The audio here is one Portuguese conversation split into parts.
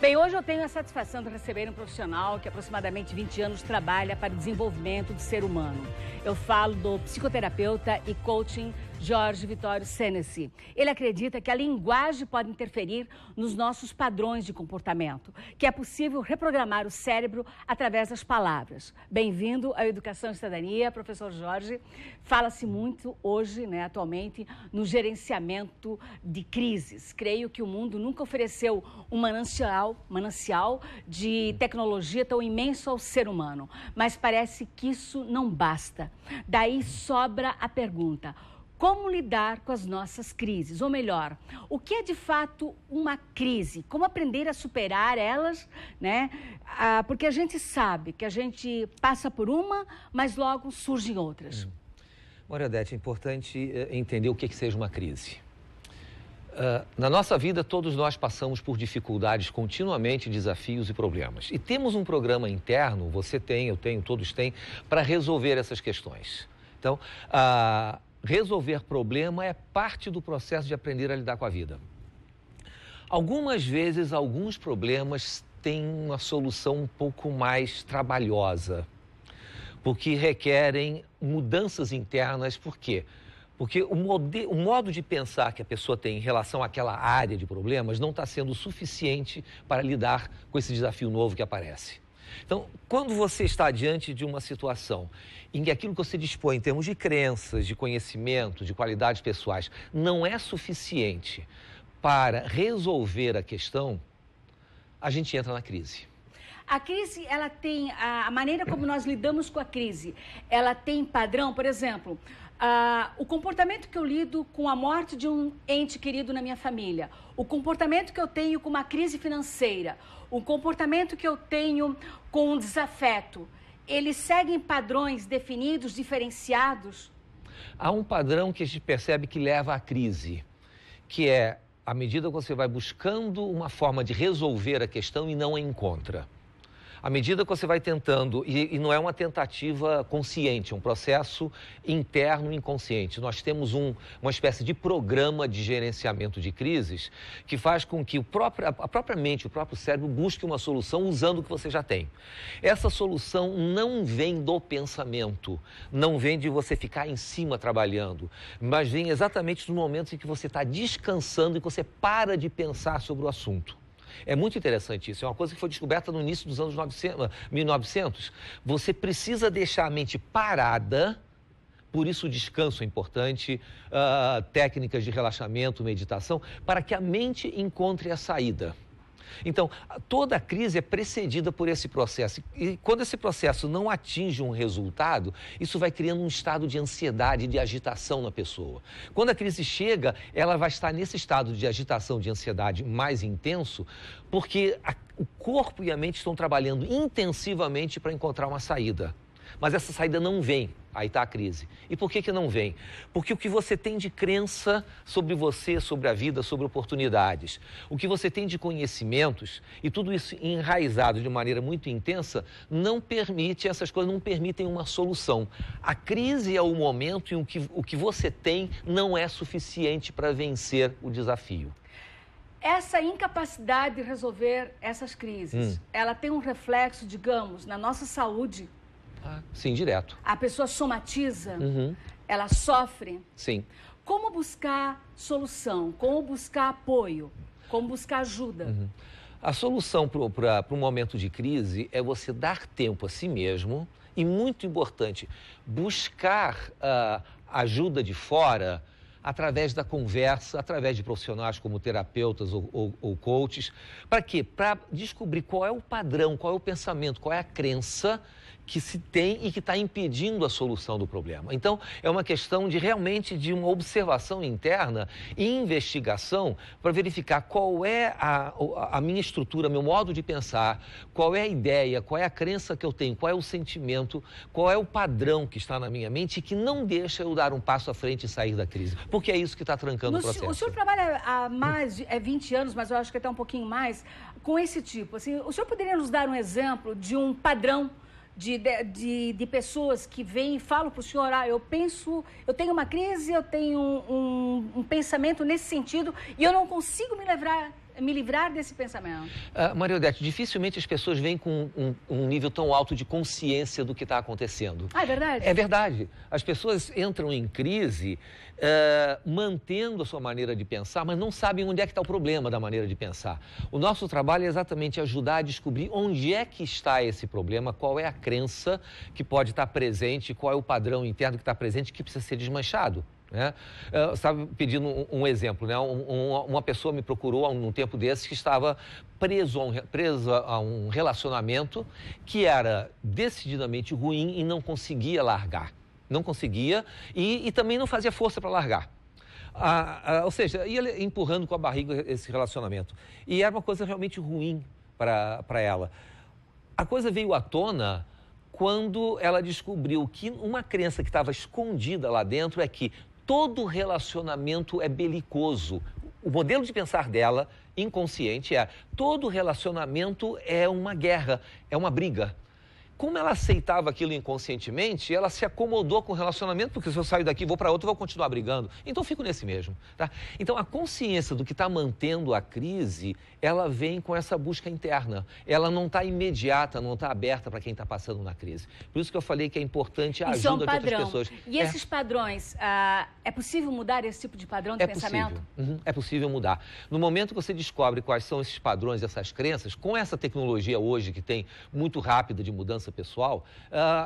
Bem, hoje eu tenho a satisfação de receber um profissional que há aproximadamente 20 anos trabalha para o desenvolvimento do ser humano. Eu falo do psicoterapeuta e coaching Jorge Vitório Senesi. Ele acredita que a linguagem pode interferir nos nossos padrões de comportamento, que é possível reprogramar o cérebro através das palavras. Bem-vindo à Educação e Cidadania, professor Jorge. Fala-se muito hoje, atualmente, no gerenciamento de crises. Creio que o mundo nunca ofereceu um manancial de tecnologia tão imenso ao ser humano, mas parece que isso não basta. Daí sobra a pergunta: como lidar com as nossas crises? Ou melhor, o que é de fato uma crise? Como aprender a superar elas, porque a gente sabe que a gente passa por uma, mas logo surgem outras. Odete, é importante entender o que seja uma crise. Na nossa vida, todos nós passamos por dificuldades continuamente, desafios e problemas. E temos um programa interno, você tem, eu tenho, todos têm, para resolver essas questões. Então, resolver problema é parte do processo de aprender a lidar com a vida. Algumas vezes, alguns problemas têm uma solução um pouco mais trabalhosa, porque requerem mudanças internas. Por quê? Porque o modo de pensar que a pessoa tem em relação àquela área de problemas não está sendo suficiente para lidar com esse desafio novo que aparece. Então, quando você está diante de uma situação em que aquilo que você dispõe em termos de crenças, de conhecimento, de qualidades pessoais, não é suficiente para resolver a questão, a gente entra na crise. A crise, ela tem, a maneira como nós lidamos com a crise, ela tem padrão. Por exemplo, o comportamento que eu lido com a morte de um ente querido na minha família, o comportamento que eu tenho com uma crise financeira, o comportamento que eu tenho com um desafeto, eles seguem padrões definidos, diferenciados? Há um padrão que a gente percebe que leva à crise, que é à medida que você vai buscando uma forma de resolver a questão e não a encontra. À medida que você vai tentando, e não é uma tentativa consciente, é um processo interno inconsciente. Nós temos uma espécie de programa de gerenciamento de crises que faz com que a própria mente, o próprio cérebro busque uma solução usando o que você já tem. Essa solução não vem do pensamento, não vem de você ficar em cima trabalhando, mas vem exatamente nos momentos em que você está descansando e que você para de pensar sobre o assunto. É muito interessante isso, é uma coisa que foi descoberta no início dos anos 1900. Você precisa deixar a mente parada, por isso o descanso é importante, técnicas de relaxamento, meditação, para que a mente encontre a saída. Então, toda crise é precedida por esse processo. E quando esse processo não atinge um resultado, isso vai criando um estado de ansiedade, de agitação na pessoa. Quando a crise chega, ela vai estar nesse estado de agitação, de ansiedade mais intenso, porque o corpo e a mente estão trabalhando intensivamente para encontrar uma saída. Mas essa saída não vem, aí está a crise. E por que não vem? Porque o que você tem de crença sobre você, sobre a vida, sobre oportunidades, o que você tem de conhecimentos, e tudo isso enraizado de maneira muito intensa, essas coisas não permitem uma solução. A crise é o momento em que o que você tem não é suficiente para vencer o desafio. Essa incapacidade de resolver essas crises, ela tem um reflexo, digamos, na nossa saúde? Sim, direto. A pessoa somatiza, ela sofre. Sim. Como buscar solução? Como buscar apoio? Como buscar ajuda? A solução para um momento de crise é você dar tempo a si mesmo e, muito importante, buscar ajuda de fora através da conversa, através de profissionais como terapeutas ou coaches. Para quê? Para descobrir qual é o padrão, qual é o pensamento, qual é a crença que se tem e que está impedindo a solução do problema. Então, é uma questão de realmente de uma observação interna e investigação para verificar qual é a minha estrutura, meu modo de pensar, qual é a ideia, qual é a crença que eu tenho, qual é o sentimento, qual é o padrão que está na minha mente e que não deixa eu dar um passo à frente e sair da crise. Porque é isso que está trancando o processo. O senhor trabalha há mais de 20 anos, mas eu acho que até um pouquinho mais, com esse tipo. Assim, o senhor poderia nos dar um exemplo de um padrão de pessoas que vêm e falam para o senhor: eu tenho uma crise, eu tenho um pensamento nesse sentido e eu não consigo me me livrar desse pensamento? Maria Odete, dificilmente as pessoas vêm com um nível tão alto de consciência do que está acontecendo. Ah, é verdade? É verdade. As pessoas entram em crise mantendo a sua maneira de pensar, mas não sabem onde é que está o problema da maneira de pensar. O nosso trabalho é exatamente ajudar a descobrir onde é que está esse problema, qual é a crença que pode estar presente, qual é o padrão interno que está presente que precisa ser desmanchado. Né? Estava pedindo um exemplo, né? Uma pessoa me procurou num tempo desse que estava presa a um relacionamento que era decididamente ruim e não conseguia largar. Não conseguia e também não fazia força para largar. Ou seja, ia empurrando com a barriga esse relacionamento. E era uma coisa realmente ruim para ela. A coisa veio à tona quando ela descobriu que uma crença que estava escondida lá dentro é que todo relacionamento é belicoso. O modelo de pensar dela, inconsciente, todo relacionamento é uma guerra, é uma briga. Como ela aceitava aquilo inconscientemente, ela se acomodou com o relacionamento, porque se eu saio daqui, vou para outro, vou continuar brigando. Então, fico nesse mesmo. Tá? Então, a consciência do que está mantendo a crise, ela vem com essa busca interna. Ela não está imediata, não está aberta para quem está passando na crise. Por isso que eu falei que é importante a ajuda de outras pessoas. E esses padrões, é possível mudar esse tipo de padrão de pensamento? É possível mudar. No momento que você descobre quais são esses padrões, essas crenças, com essa tecnologia hoje que tem muito rápida de mudança pessoal,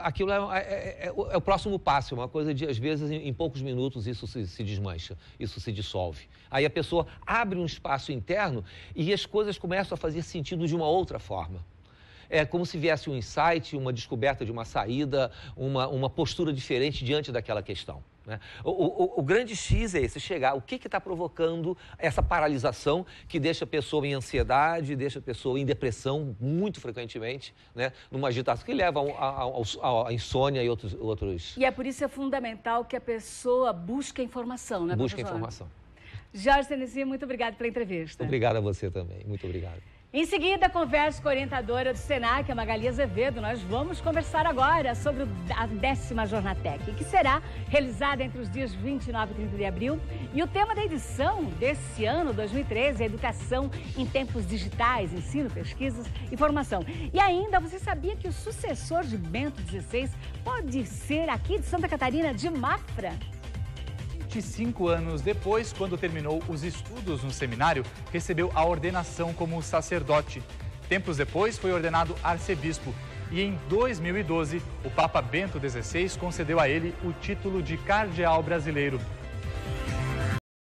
aquilo é o próximo passo, uma coisa de, às vezes, em poucos minutos isso se desmancha, isso se dissolve. Aí a pessoa abre um espaço interno e as coisas começam a fazer sentido de uma outra forma. É como se viesse um insight, uma descoberta de uma saída, uma postura diferente diante daquela questão. Né? O grande X é esse, chegar, o que está provocando essa paralisação que deixa a pessoa em ansiedade, deixa a pessoa em depressão, muito frequentemente, né? Numa agitação que leva à insônia e outros... E é por isso que é fundamental que a pessoa busque informação, né, Busque professor? informação. Jorge Senesi, muito obrigado pela entrevista. Obrigado a você também, muito obrigado. Em seguida, converso com a orientadora do Senac, a Magali Azevedo. Nós vamos conversar agora sobre a 10ª Jornatec, que será realizada entre os dias 29 e 30 de abril. E o tema da edição desse ano, 2013, é Educação em Tempos Digitais, Ensino, Pesquisas e Formação. E ainda, você sabia que o sucessor de Bento XVI pode ser aqui de Santa Catarina, de Mafra? 25 anos depois, quando terminou os estudos no seminário, recebeu a ordenação como sacerdote. Tempos depois, foi ordenado arcebispo. E em 2012, o Papa Bento XVI concedeu a ele o título de cardeal brasileiro.